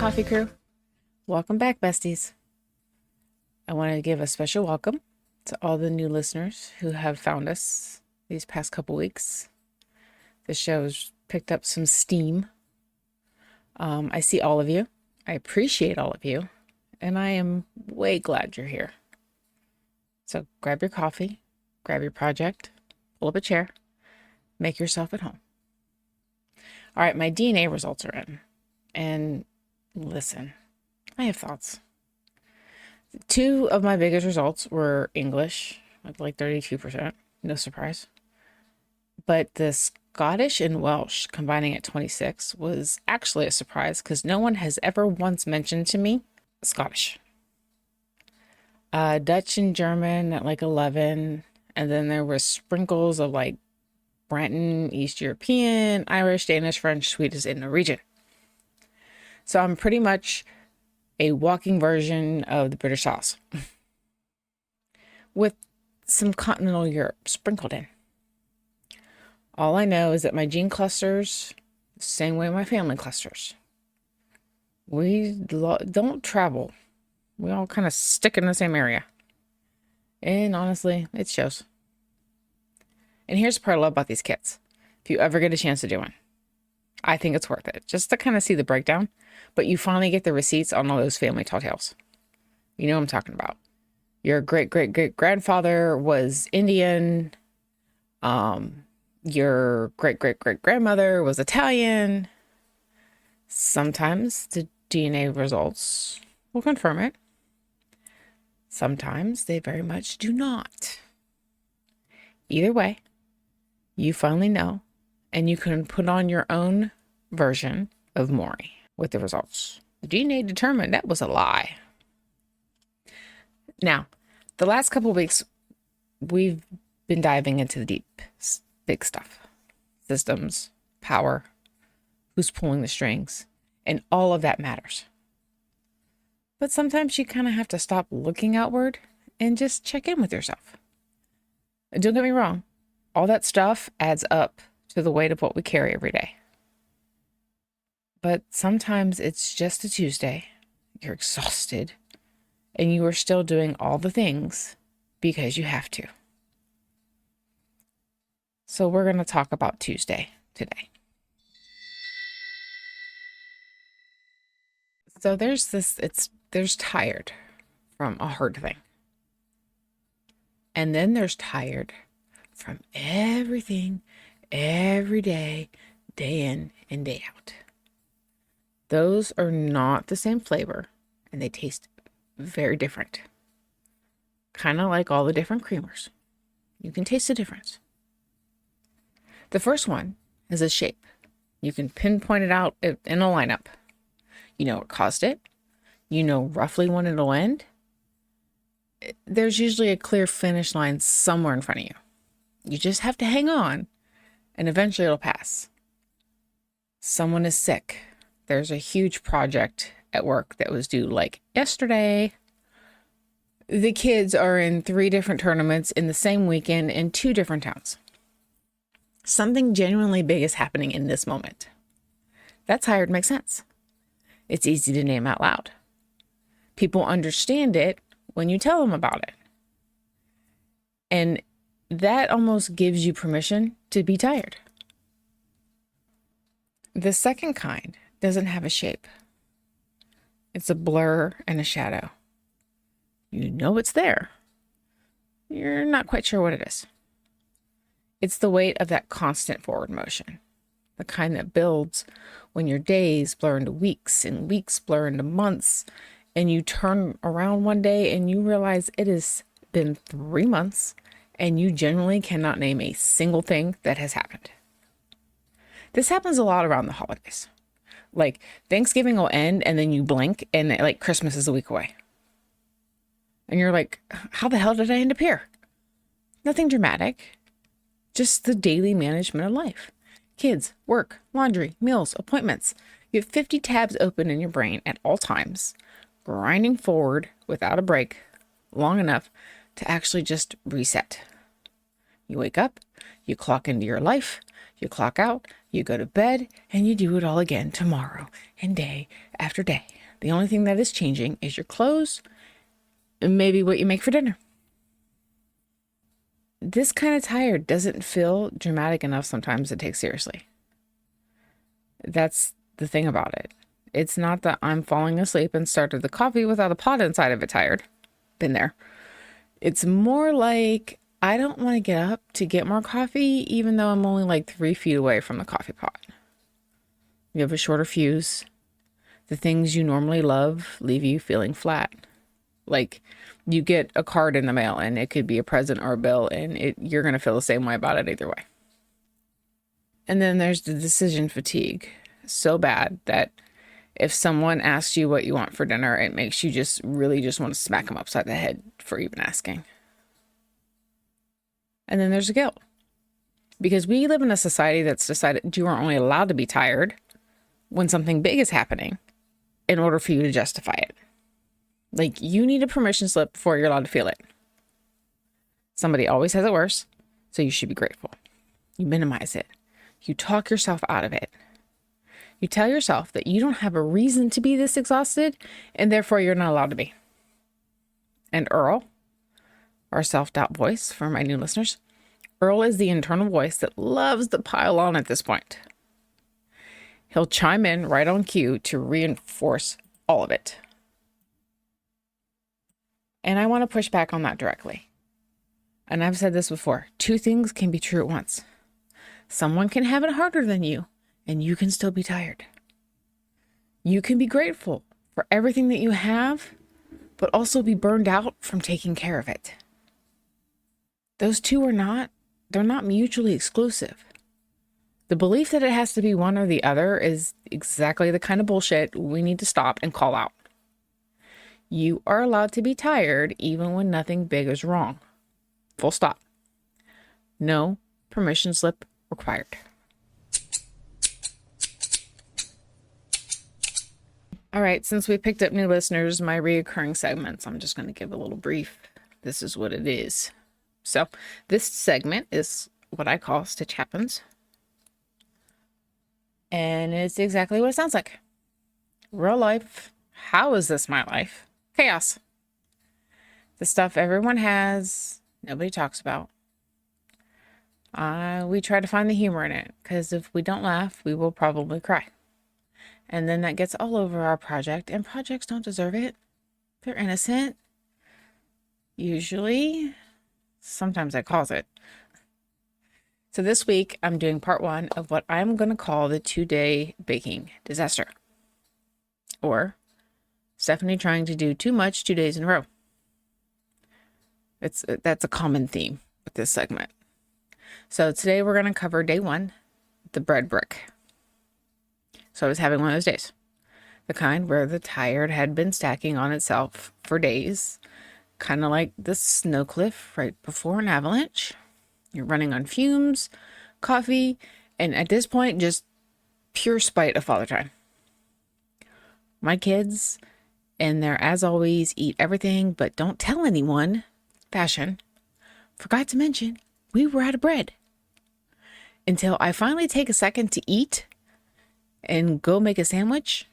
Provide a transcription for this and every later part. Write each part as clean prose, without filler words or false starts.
coffee crew. Welcome back, besties. I want to give a special welcome to all the new listeners who have found us these past couple weeks. The show's picked up some steam. I see all of you. I appreciate all of you. And I am way glad you're here. So grab your coffee, grab your project, pull up a chair, make yourself at home. All right, my DNA results are in. And listen, I have thoughts. Two of my biggest results were English, like 32%, no surprise. But the Scottish and Welsh combining at 26 was actually a surprise because no one has ever once mentioned to me Scottish. Dutch and German at like 11, and then there were sprinkles of like Breton, East European, Irish, Danish, French, Swedish, and Norwegian. So I'm pretty much a walking version of the British sauce with some continental Europe sprinkled in. All I know is that my gene clusters, the same way my family clusters. We don't travel. We all kind of stick in the same area. And honestly, it shows. And here's the part I love about these kits. If you ever get a chance to do one, I think it's worth it. Just to kind of see the breakdown. But you finally get the receipts on all those family tall tales. You know what I'm talking about. Your great-great-great-grandfather was Indian. Your great-great-great-grandmother was Italian. Sometimes the DNA results will confirm it. Sometimes they very much do not. Either way, you finally know, and you can put on your own version of Maury with the results. The DNA determined that was a lie. Now, the last couple of weeks, we've been diving into the deep, big stuff. Systems, power, who's pulling the strings, and all of that matters. But sometimes you kind of have to stop looking outward and just check in with yourself. And don't get me wrong, all that stuff adds up to the weight of what we carry every day. But sometimes it's just a Tuesday, you're exhausted, and you are still doing all the things because you have to. So we're going to talk about Tuesday today. So there's tired from a hard thing. And then there's tired from everything, every day, day in and day out. Those are not the same flavor, and they taste very different. Kind of like all the different creamers. You can taste the difference. The first one is a shape. You can pinpoint it out in a lineup. You know what caused it. You know roughly when it'll end. There's usually a clear finish line somewhere in front of you. You just have to hang on, and eventually it'll pass. Someone is sick. There's a huge project at work that was due like yesterday. The kids are in 3 different tournaments in the same weekend in 2 different towns. Something genuinely big is happening in this moment. That's hired makes sense. It's easy to name out loud. People understand it when you tell them about it. And that almost gives you permission to be tired. The second kind doesn't have a shape. It's a blur and a shadow. You know it's there. You're not quite sure what it is. It's the weight of that constant forward motion, the kind that builds when your days blur into weeks and weeks blur into months, and you turn around one day and you realize it has been 3 months and you genuinely cannot name a single thing that has happened. This happens a lot around the holidays. Like Thanksgiving will end and then you blink and like Christmas is a week away. And you're like, how the hell did I end up here? Nothing dramatic. Just the daily management of life. Kids, work, laundry, meals, appointments. You have 50 tabs open in your brain at all times, grinding forward without a break long enough to actually just reset. You wake up, you clock into your life, you clock out, you go to bed, and you do it all again tomorrow and day after day. The only thing that is changing is your clothes and maybe what you make for dinner. This kind of tired doesn't feel dramatic enough sometimes to take seriously. That's the thing about it. It's not that I'm falling asleep and started the coffee without a pot inside of it tired. Been there. It's more like I don't want to get up to get more coffee, even though I'm only like 3 feet away from the coffee pot. You have a shorter fuse. The things you normally love leave you feeling flat. Like you get a card in the mail and it could be a present or a bill, and you're going to feel the same way about it either way. And then there's the decision fatigue. So bad that if someone asks you what you want for dinner, it makes you just want to smack them upside the head for even asking. And then there's the guilt. Because we live in a society that's decided you are only allowed to be tired when something big is happening in order for you to justify it. Like, you need a permission slip before you're allowed to feel it. Somebody always has it worse, so you should be grateful. You minimize it. You talk yourself out of it. You tell yourself that you don't have a reason to be this exhausted, and therefore you're not allowed to be. And Earl, our self-doubt voice for my new listeners, Earl is the internal voice that loves to pile on at this point. He'll chime in right on cue to reinforce all of it. And I want to push back on that directly. And I've said this before, 2 things can be true at once. Someone can have it harder than you, and you can still be tired. You can be grateful for everything that you have, but also be burned out from taking care of it. Those two they're not mutually exclusive. The belief that it has to be one or the other is exactly the kind of bullshit we need to stop and call out. You are allowed to be tired even when nothing big is wrong. Full stop. No permission slip required. All right, since we picked up new listeners, my reoccurring segments, I'm just going to give a little brief. This is what it is. So this segment is what I call Stitch Happens. And it's exactly what it sounds like. Real life. How is this my life? Chaos. The stuff everyone has, nobody talks about. We try to find the humor in it, because if we don't laugh, we will probably cry. And then that gets all over our project, and projects don't deserve it. They're innocent. Usually. Sometimes I cause it. So this week, I'm doing part 1 of what I'm going to call the 2-day baking disaster. Or Stephanie trying to do too much 2 days in a row. That's a common theme with this segment. So today we're going to cover day 1, the bread brick. So I was having one of those days. The kind where the tired had been stacking on itself for days. Kind of like the snow cliff right before an avalanche. You're running on fumes, coffee, and at this point, just pure spite of Father Time. My kids, in their as always, eat everything but don't tell anyone fashion, forgot to mention we were out of bread. Until I finally take a second to eat and go make a sandwich,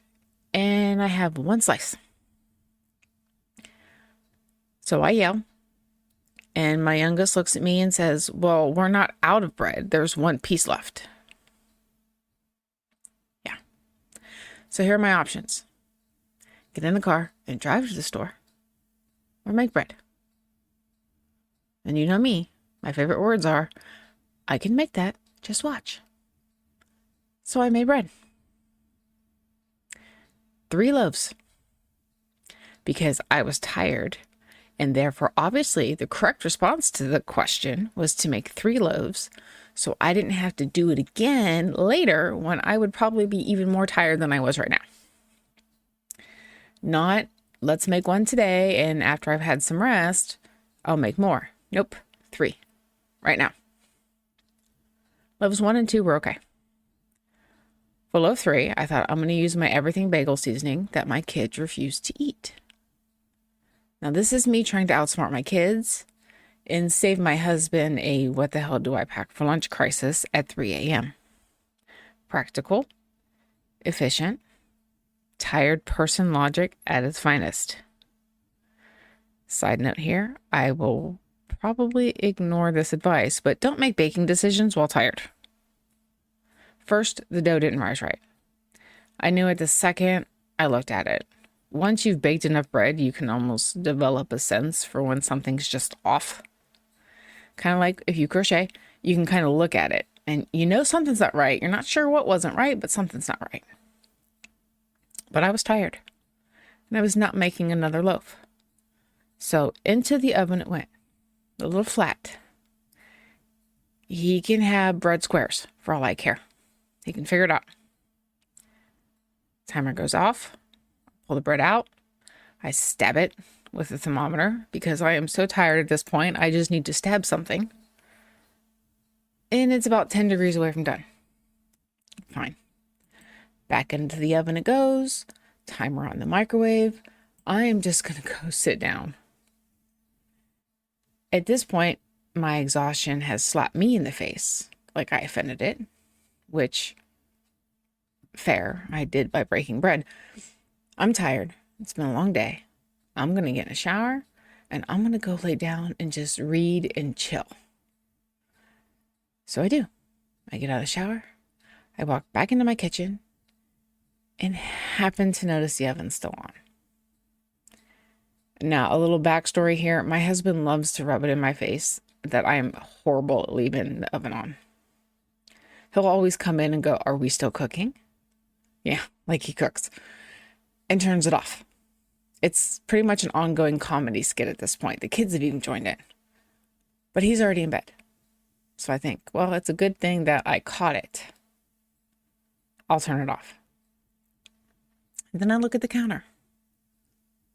and I have 1 slice. So I yell, and my youngest looks at me and says, "Well, we're not out of bread. There's 1 piece left." Yeah. So here are my options. Get in the car and drive to the store, or make bread. And you know me, my favorite words are, I can make that, just watch. So I made bread. 3 loaves. Because I was tired, and therefore obviously the correct response to the question was to make 3 loaves, so I didn't have to do it again later when I would probably be even more tired than I was right now. Not, let's make 1 today, and after I've had some rest, I'll make more. Nope, 3. Right now. Loaves 1 and 2 were okay. For loaf 3, I thought I'm going to use my everything bagel seasoning that my kids refused to eat. Now, this is me trying to outsmart my kids and save my husband a what the hell do I pack for lunch crisis at 3 a.m. Practical, efficient, tired person logic at its finest. Side note here, I will probably ignore this advice, but don't make baking decisions while tired. First, the dough didn't rise right. I knew it the second I looked at it. Once you've baked enough bread, you can almost develop a sense for when something's just off. Kind of like if you crochet, you can kind of look at it and you know something's not right. You're not sure what wasn't right, but something's not right. But I was tired and I was not making another loaf. So into the oven it went, a little flat. He can have bread squares for all I care. He can figure it out. Timer goes off. Pull the bread out. I stab it with the thermometer because I am so tired at this point. I just need to stab something. And it's about 10 degrees away from done. Fine. Back into the oven it goes. Timer on the microwave. I am just going to go sit down. At this point, my exhaustion has slapped me in the face like I offended it, which, fair, I did by breaking bread. I'm tired. It's been a long day. I'm going to get in a shower and I'm going to go lay down and just read and chill. So I do. I get out of the shower. I walk back into my kitchen and happen to notice the oven's still on. Now, a little backstory here. My husband loves to rub it in my face that I am horrible at leaving the oven on. He'll always come in and go, "Are we still cooking?" Yeah, like he cooks. And turns it off. It's pretty much an ongoing comedy skit at this point. The kids have even joined in. But he's already in bed. So I think, well, it's a good thing that I caught it. I'll turn it off. And then I look at the counter.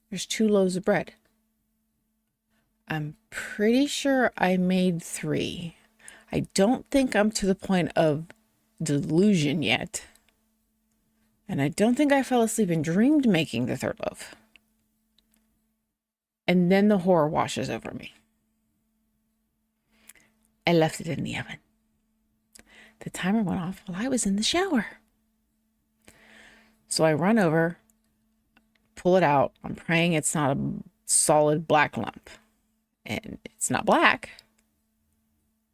There's 2 loaves of bread. I'm pretty sure I made 3. I don't think I'm to the point of delusion yet. And I don't think I fell asleep and dreamed making the 3rd loaf. And then the horror washes over me. I left it in the oven. The timer went off while I was in the shower. So I run over, pull it out. I'm praying it's not a solid black lump. And it's not black.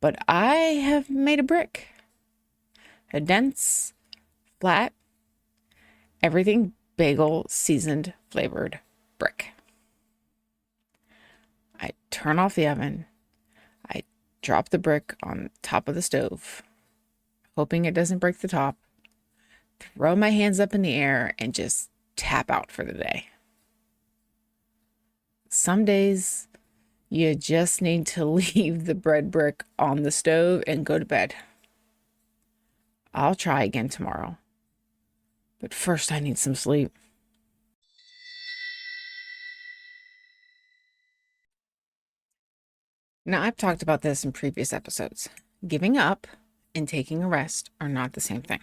But I have made a brick. A dense, flat, everything bagel seasoned flavored brick. I turn off the oven. I drop the brick on top of the stove, hoping it doesn't break the top. Throw my hands up in the air and just tap out for the day. Some days you just need to leave the bread brick on the stove and go to bed. I'll try again tomorrow. But first I need some sleep. Now, I've talked about this in previous episodes. Giving up and taking a rest are not the same thing.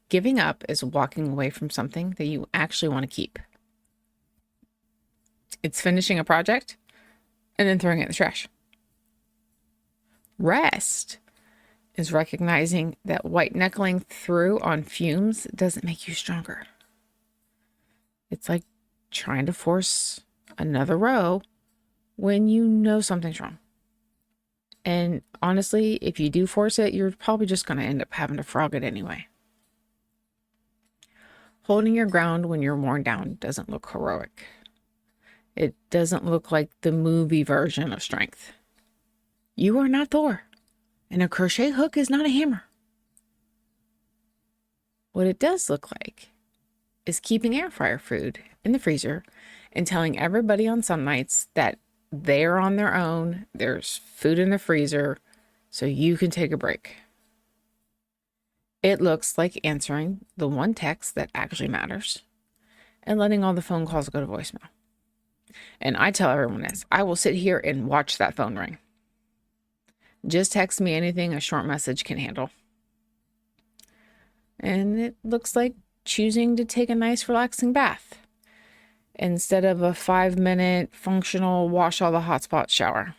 Giving up is walking away from something that you actually want to keep. It's finishing a project and then throwing it in the trash. Rest is recognizing that white knuckling through on fumes doesn't make you stronger. It's like trying to force another row when you know something's wrong. And honestly, if you do force it, you're probably just going to end up having to frog it anyway. Holding your ground when you're worn down doesn't look heroic. It doesn't look like the movie version of strength. You are not Thor, and a crochet hook is not a hammer. What it does look like is keeping air fryer food in the freezer and telling everybody on some nights that they're on their own, there's food in the freezer, so you can take a break. It looks like answering the one text that actually matters and letting all the phone calls go to voicemail. And I tell everyone this, I will sit here and watch that phone ring. Just text me anything a short message can handle. And it looks like choosing to take a nice relaxing bath. instead of a 5-minute functional wash all the hot spots shower.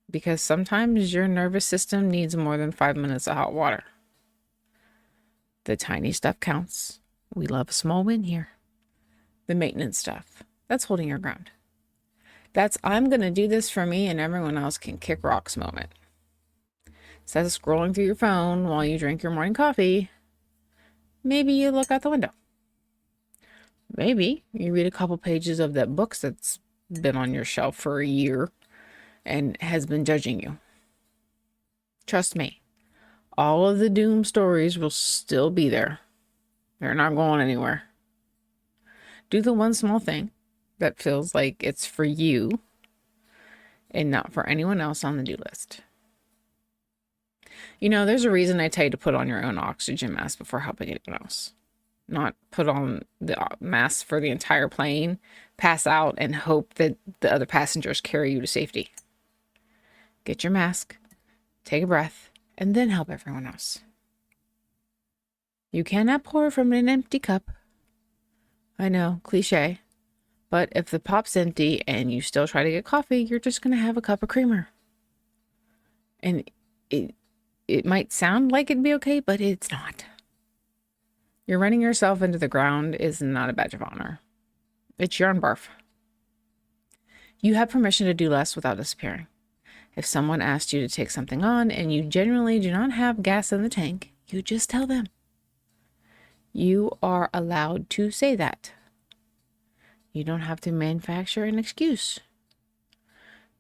Because sometimes your nervous system needs more than 5 minutes of hot water. The tiny stuff counts. We love a small win here. The maintenance stuff, that's holding your ground. That's I'm going to do this for me and everyone else can kick rocks moment. Instead of scrolling through your phone while you drink your morning coffee, maybe you look out the window. Maybe you read a couple pages of that book that's been on your shelf for a year and has been judging you. Trust me, all of the doom stories will still be there. They're not going anywhere. Do the one small thing that feels like it's for you and not for anyone else on the do list. You know, there's a reason I tell you to put on your own oxygen mask before helping anyone else. Not put on the mask for the entire plane, pass out, and hope that the other passengers carry you to safety. Get your mask, take a breath, and then help everyone else. You cannot pour from an empty cup. I know, cliche. But if the pop's empty and you still try to get coffee, you're just going to have a cup of creamer. And it might sound like it'd be okay, but it's not. You're running yourself into the ground is not a badge of honor. It's your own barf. You have permission to do less without disappearing. If someone asked you to take something on and you genuinely do not have gas in the tank, you just tell them. You are allowed to say that. You don't have to manufacture an excuse.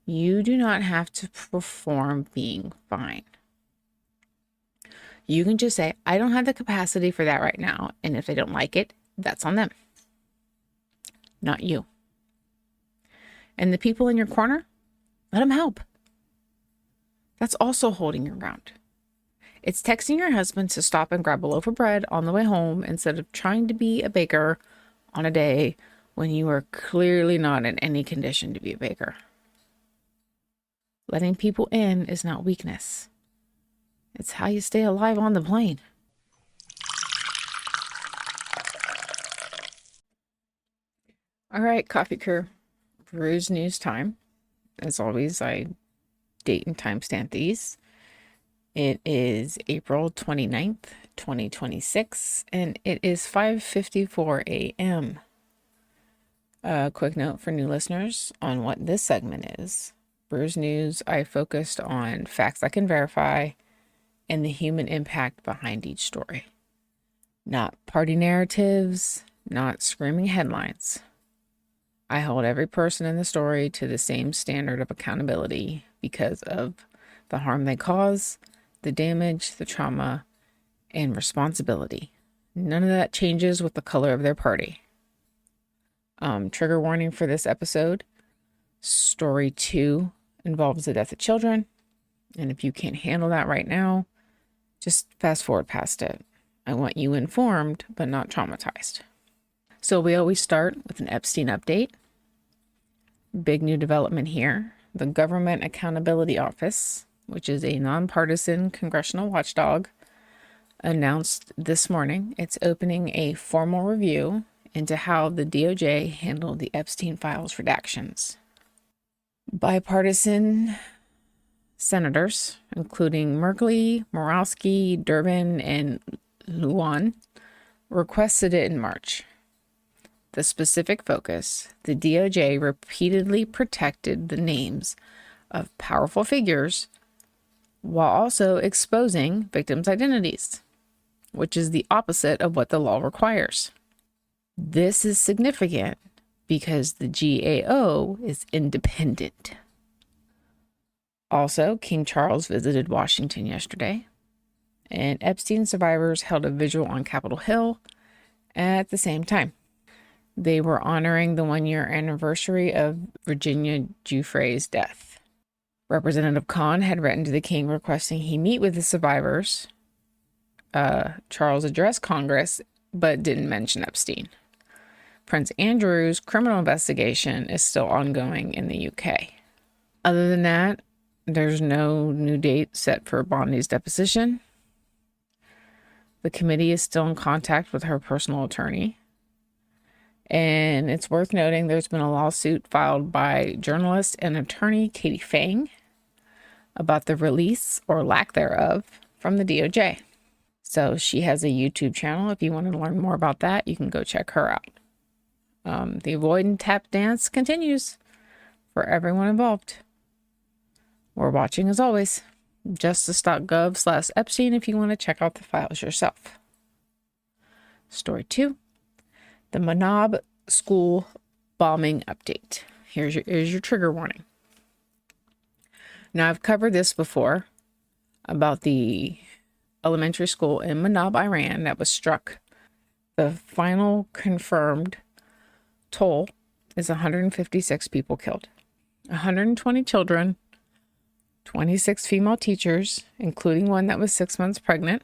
You do not have to perform being fine. You can just say, I don't have the capacity for that right now. And if they don't like it, that's on them. Not you. And the people in your corner, let them help. That's also holding your ground. It's texting your husband to stop and grab a loaf of bread on the way home instead of trying to be a baker on a day when you are clearly not in any condition to be a baker. Letting people in is not weakness. It's how you stay alive on the plane. All right, coffee crew. Brews news time. As always, I date and timestamp these. It is April 29th, 2026, and it is 5:54 a.m. A quick note for new listeners on what this segment is. Brews News, I focused on facts I can verify and the human impact behind each story. Not party narratives, not screaming headlines. I hold every person in the story to the same standard of accountability because of the harm they cause, the damage, the trauma, and responsibility. None of that changes with the color of their party. Trigger warning for this episode. Story 2 involves the death of children. And if you can't handle that right now, just fast forward past it. I want you informed, but not traumatized. So we always start with an Epstein update. Big new development here. The Government Accountability Office, which is a nonpartisan congressional watchdog, announced this morning it's opening a formal review into how the DOJ handled the Epstein files redactions. Bipartisan senators, including Merkley, Morawski, Durbin, and Lujan, requested it in March. The specific focus, the DOJ repeatedly protected the names of powerful figures while also exposing victims' identities, which is the opposite of what the law requires. This is significant because the GAO is independent. Also, King Charles visited Washington yesterday, and Epstein survivors held a vigil on Capitol Hill at the same time. They were honoring the 1-year anniversary of Virginia Giuffre's death. Representative Khan had written to the king requesting he meet with the survivors. Charles addressed Congress, but didn't mention Epstein. Prince Andrew's criminal investigation is still ongoing in the UK. Other than that, there's no new date set for Bondi's deposition. The committee is still in contact with her personal attorney. And it's worth noting there's been a lawsuit filed by journalist and attorney Katie Fang about the release or lack thereof from the DOJ. So she has a YouTube channel. If you want to learn more about that, you can go check her out. The avoidant tap dance continues for everyone involved. We're watching as always. Justice.gov/Epstein if you want to check out the files yourself. Story 2. The Manab school bombing update. Here's your trigger warning. Now, I've covered this before about the elementary school in Manab, Iran that was struck. The final confirmed toll is 156 people killed. 120 children, 26 female teachers, including one that was 6 months pregnant,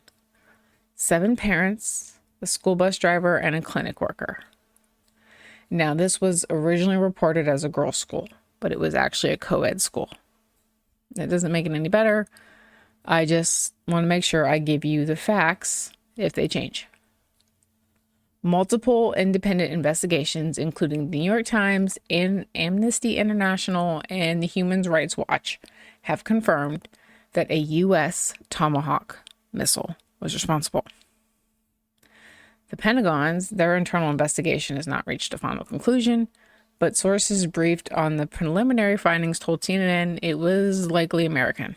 7 parents, a school bus driver, and a clinic worker. Now, this was originally reported as a girls' school, but it was actually a co-ed school. It doesn't make it any better. I just want to make sure I give you the facts if they change. Multiple independent investigations, including the New York Times and Amnesty International and the Human Rights Watch, have confirmed that a U.S. Tomahawk missile was responsible. The Pentagon's, their internal investigation has not reached a final conclusion, but sources briefed on the preliminary findings told CNN it was likely American.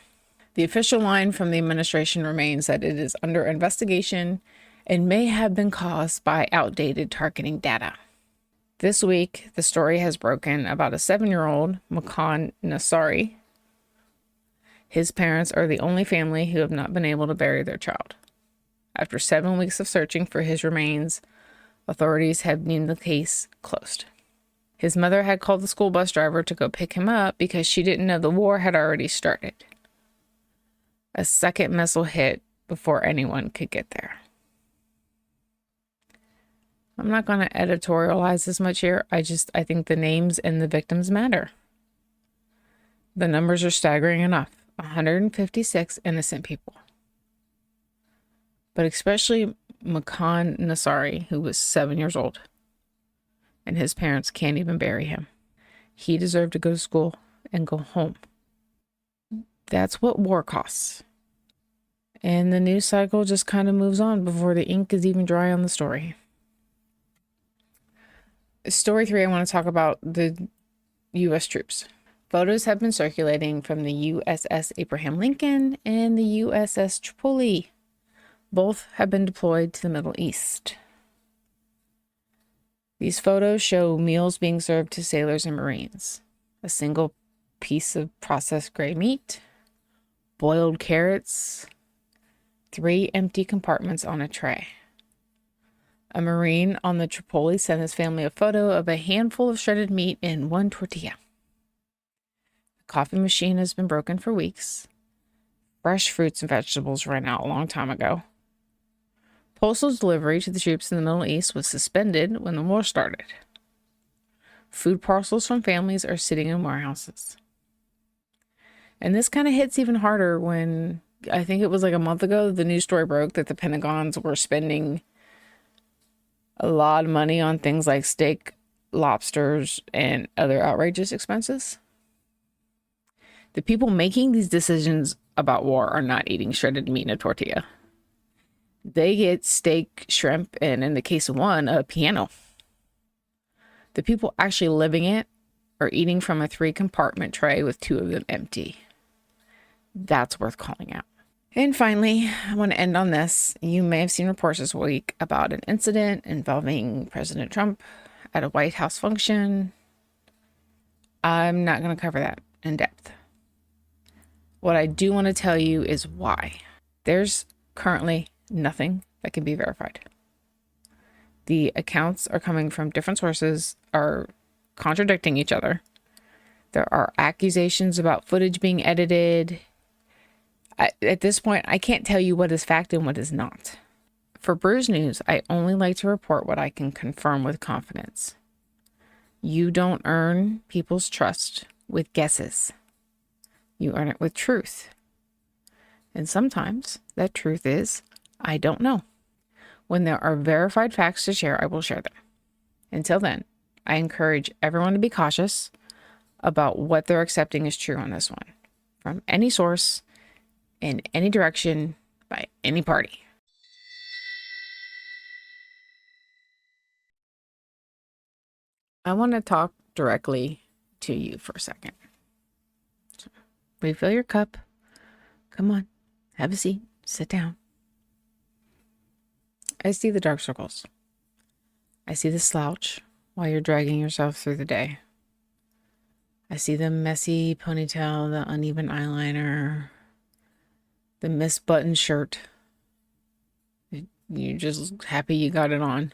The official line from the administration remains that it is under investigation and may have been caused by outdated targeting data. This week, the story has broken about a 7-year-old, Makan Nasari. His parents are the only family who have not been able to bury their child. After 7 weeks of searching for his remains, authorities have deemed the case closed. His mother had called the school bus driver to go pick him up because she didn't know the war had already started. A second missile hit before anyone could get there. I'm not going to editorialize this much here. I think the names and the victims matter. The numbers are staggering enough. 156 innocent people. But especially Makan Nasari, who was 7 years old, and his parents can't even bury him. He deserved to go to school and go home. That's what war costs. And the news cycle just kind of moves on before the ink is even dry on the story. Story 3, I want to talk about the U.S. troops. Photos have been circulating from the USS Abraham Lincoln and the USS Tripoli. Both have been deployed to the Middle East. These photos show meals being served to sailors and Marines. A single piece of processed gray meat, boiled carrots, 3 empty compartments on a tray. A Marine on the Tripoli sent his family a photo of a handful of shredded meat in 1 tortilla. The coffee machine has been broken for weeks. Fresh fruits and vegetables ran out a long time ago. Postal delivery to the troops in the Middle East was suspended when the war started. Food parcels from families are sitting in warehouses. And this kind of hits even harder when, I think it was like a month ago, the news story broke that the Pentagons were spending a lot of money on things like steak, lobsters, and other outrageous expenses. The people making these decisions about war are not eating shredded meat in a tortilla. They get steak, shrimp, and in the case of one, a piano. The people actually living it are eating from a 3-compartment tray with 2 of them empty. That's worth calling out. And finally, I want to end on this. You may have seen reports this week about an incident involving President Trump at a White House function. I'm not going to cover that in depth. What I do want to tell you is why. There's currently nothing that can be verified. The accounts are coming from different sources, are contradicting each other. There are accusations about footage being edited. At this point, I can't tell you what is fact and what is not. For Brews News, I only like to report what I can confirm with confidence. You don't earn people's trust with guesses. You earn it with truth. And sometimes that truth is, I don't know. When there are verified facts to share, I will share them. Until then, I encourage everyone to be cautious about what they're accepting as true on this one, from any source, in any direction, by any party. I want to talk directly to you for a second. Refill your cup. Come on, have a seat, sit down. I see the dark circles. I see the slouch while you're dragging yourself through the day. I see the messy ponytail, the uneven eyeliner, the misbuttoned shirt. You're just happy you got it on.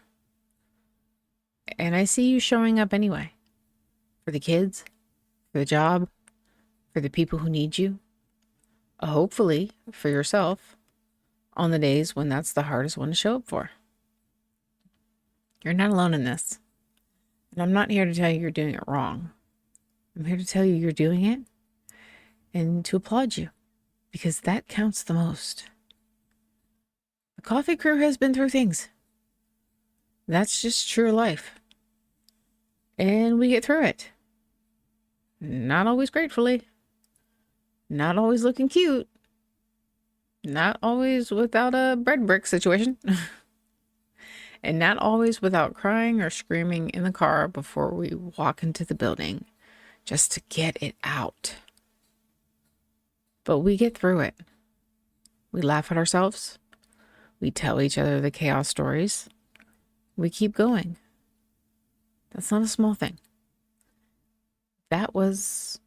And I see you showing up anyway. For the kids, for the job, for the people who need you. Hopefully for yourself on the days when that's the hardest one to show up for. You're not alone in this. And I'm not here to tell you you're doing it wrong. I'm here to tell you you're doing it and to applaud you, because that counts the most. The coffee crew has been through things. That's just true life. And we get through it. Not always gratefully. Not always looking cute. Not always without a bread brick situation. And not always without crying or screaming in the car before we walk into the building just to get it out. But we get through it. We laugh at ourselves. We tell each other the chaos stories. We keep going. That's not a small thing. That's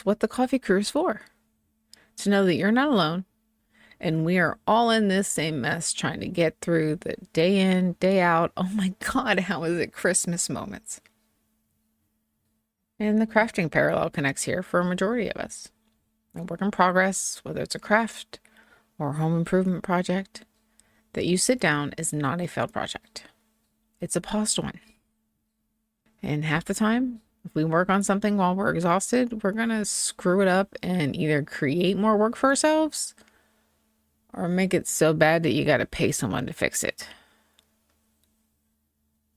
what the coffee crew is for. To know that you're not alone, and we are all in this same mess trying to get through the day in, day out. Oh my God, how is it Christmas moments? And the crafting parallel connects here for a majority of us. A work in progress, whether it's a craft or a home improvement project, that you sit down is not a failed project. It's a paused one. And half the time, if we work on something while we're exhausted, we're going to screw it up and either create more work for ourselves or make it so bad that you got to pay someone to fix it.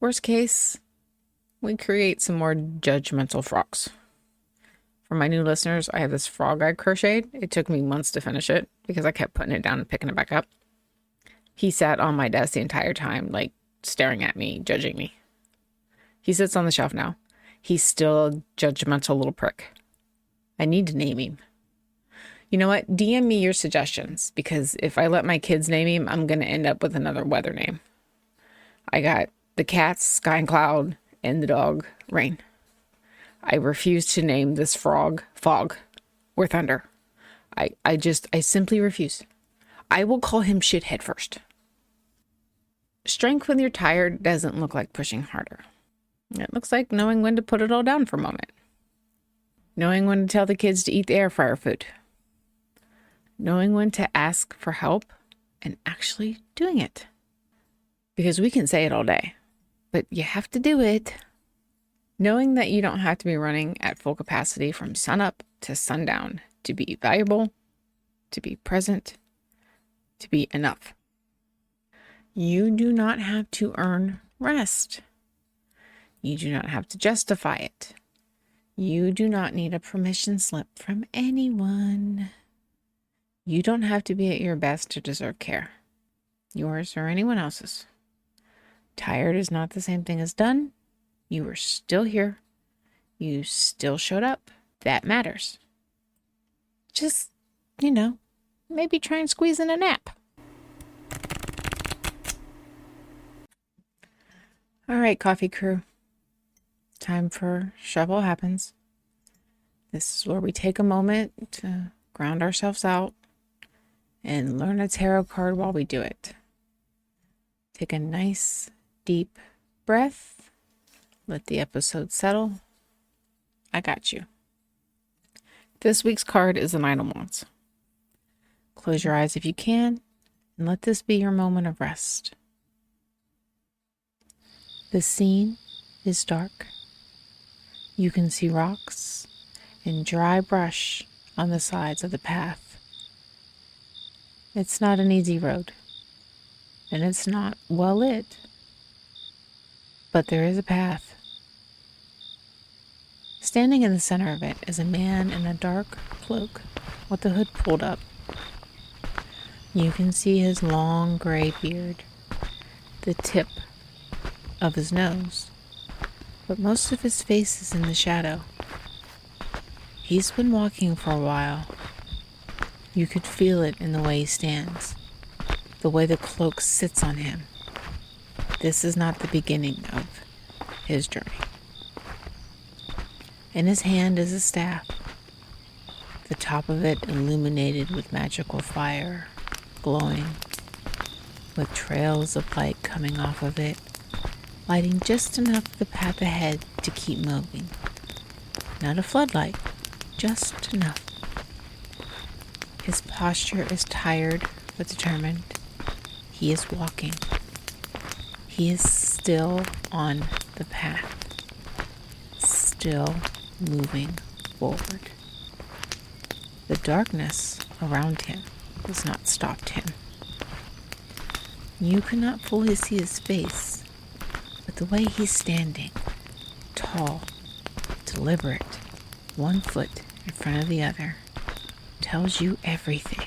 Worst case, we create some more judgmental frogs. For my new listeners, I have this frog I crocheted. It took me months to finish it because I kept putting it down and picking it back up. He sat on my desk the entire time, like staring at me, judging me. He sits on the shelf now. He's still a judgmental little prick. I need to name him. You know what? DM me your suggestions, because if I let my kids name him, I'm going to end up with another weather name. I got the cats, Sky and Cloud, and the dog, Rain. I refuse to name this frog Fog or Thunder. I simply refuse. I will call him Shithead first. Strength when you're tired doesn't look like pushing harder. It looks like knowing when to put it all down for a moment. Knowing when to tell the kids to eat the air fryer food. Knowing when to ask for help and actually doing it. Because we can say it all day, but you have to do it. Knowing that you don't have to be running at full capacity from sunup to sundown to be valuable, to be present, to be enough. You do not have to earn rest. You do not have to justify it. You do not need a permission slip from anyone. You don't have to be at your best to deserve care, yours or anyone else's. Tired is not the same thing as done. You were still here. You still showed up. That matters. Just, maybe try and squeeze in a nap. All right, coffee crew. Time for Shovel Happens. This is where we take a moment to ground ourselves out and learn a tarot card while we do it. Take a nice, deep breath. Let the episode settle. I got you. This week's card is the Nine of Wands. Close your eyes if you can, and let this be your moment of rest. The scene is dark. You can see rocks and dry brush on the sides of the path. It's not an easy road, and it's not well lit. But there is a path. Standing in the center of it is a man in a dark cloak with the hood pulled up. You can see his long gray beard, the tip of his nose, but most of his face is in the shadow. He's been walking for a while. You could feel it in the way he stands, the way the cloak sits on him. This is not the beginning of his journey. In his hand is a staff, the top of it illuminated with magical fire, glowing, with trails of light coming off of it, lighting just enough the path ahead to keep moving. Not a floodlight, just enough. His posture is tired but determined. He is walking. He is still on the path, still moving forward. The darkness around him has not stopped him. You cannot fully see his face, but the way he's standing, tall, deliberate, one foot in front of the other, tells you everything.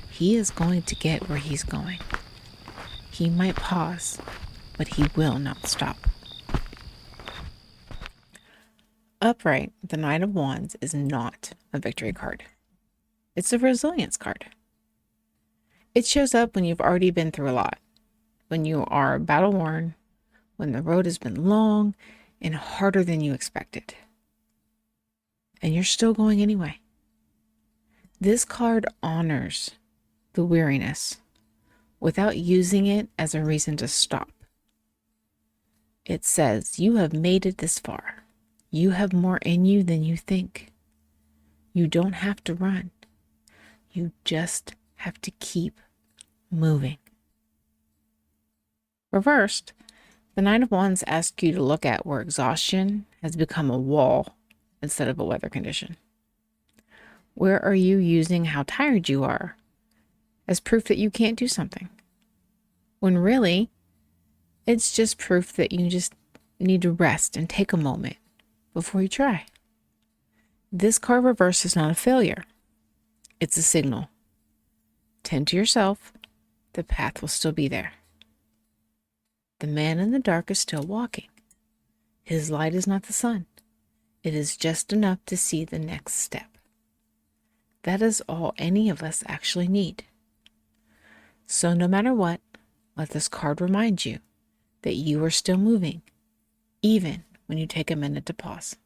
He is going to get where he's going. He might pause, but he will not stop. Upright, the Knight of Wands is not a victory card. It's a resilience card. It shows up when you've already been through a lot, when you are battle-worn, when the road has been long and harder than you expected, and you're still going anyway. This card honors the weariness without using it as a reason to stop. It says, you have made it this far. You have more in you than you think. You don't have to run. You just have to keep moving. Reversed, the Knight of Wands asks you to look at where exhaustion has become a wall instead of a weather condition. Where are you using how tired you are as proof that you can't do something? When really, it's just proof that you just need to rest and take a moment before you try. This card reverse is not a failure. It's a signal. Tend to yourself. The path will still be there. The man in the dark is still walking. His light is not the sun. It is just enough to see the next step. That is all any of us actually need. So no matter what, let this card remind you that you are still moving, even when you take a minute to pause.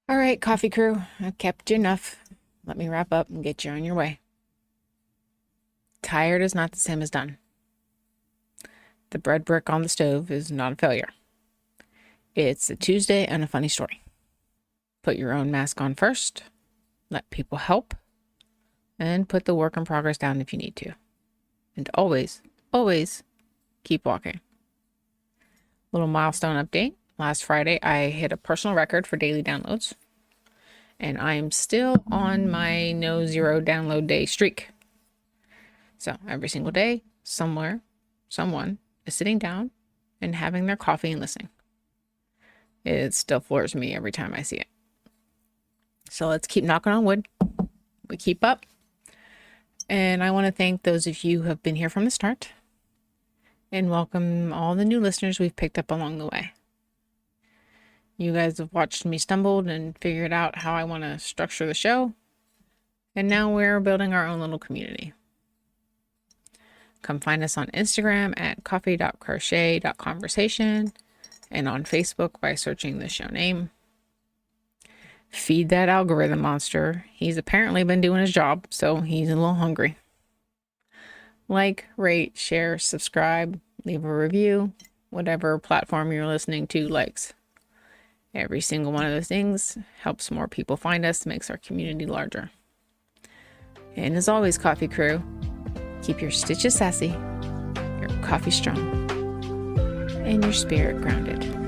All right, coffee crew, I've kept you enough. Let me wrap up and get you on your way. Tired is not the same as done. The bread brick on the stove is not a failure. It's a Tuesday and a funny story. Put your own mask on first, let people help, and put the work in progress down if you need to. And always, always keep walking. Little milestone update. Last Friday, I hit a personal record for daily downloads, and I am still on my no zero download day streak. So every single day, somewhere, someone is sitting down and having their coffee and listening. It still floors me every time I see it. So let's keep knocking on wood. We keep up. And I want to thank those of you who have been here from the start and welcome all the new listeners we've picked up along the way. You guys have watched me stumbled and figured out how I want to structure the show. And now we're building our own little community. Come find us on Instagram at coffee.crochet.conversation and on Facebook by searching the show name. Feed that algorithm monster. He's apparently been doing his job, so he's a little hungry. Like, rate, share, subscribe, leave a review, whatever platform you're listening to likes. Every single one of those things helps more people find us, makes our community larger. And as always, Coffee Crew, keep your stitches sassy, your coffee strong, and your spirit grounded.